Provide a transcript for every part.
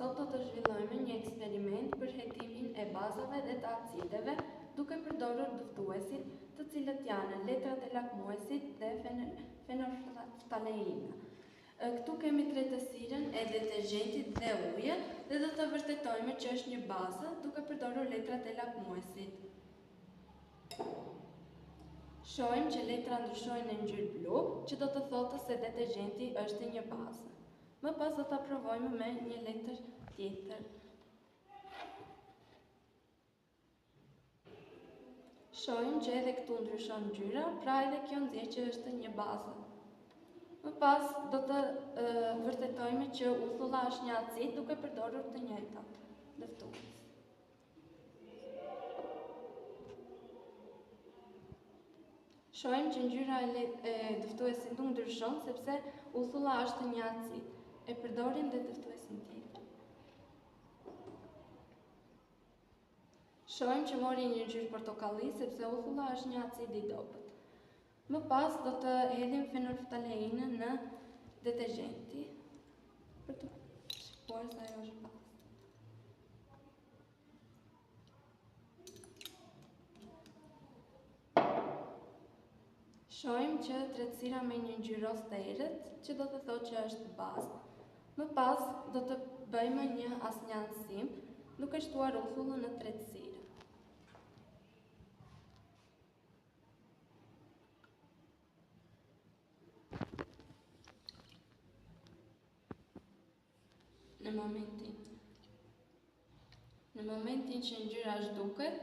Sot do të zhvillojmë një eksperiment për hetimin e bazave dhe të acideve duke përdorur dëftuesit, të cilët janë letrat e lakmuesit dhe fenolftaleina. Këtu kemi tretësirën e detergjentit dhe ujë dhe do të vërtetojmë që është një bazë duke përdorur letrat e lakmuesit. Shohim që letra ndryshojnë në ngjyrë blu, që do të thotë se detergjenti është një bazë. Më pas do ta provojmë me një letër tjetër. Shohim që edhe këtu ndryshon ngjyra, pra edhe kjo nxjerr që është një bazë. Më pas do të vërtetojmë që uthulla është një acid duke përdorur të njëjtat dëftues. Shohim që ngjyra e dëftuesit nuk ndryshon sepse uthulla është një acid. E përdorim dhe dëftuesin tjetër. Shohim që mori një ngjyrë portokalli sepse uthulla është një acid i dobët. Më pas do të hedhim fenolftaleinën në detergjenti për të shikuar se ajo është bazë. Shohim që tretësira me një ngjyrë roz të errët, që do të thotë që është bazë. Më pas do të bëjmë një asnjëanësim duke shtuar uthullën në tretësirë. Në momentin që ngjyra zhduket,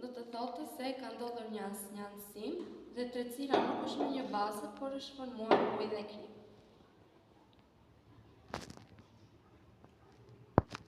do të thotë se ka ndodhur një asnjëanësim dhe tretësira nuk është më një bazë, por është formuar ujë dhe krip.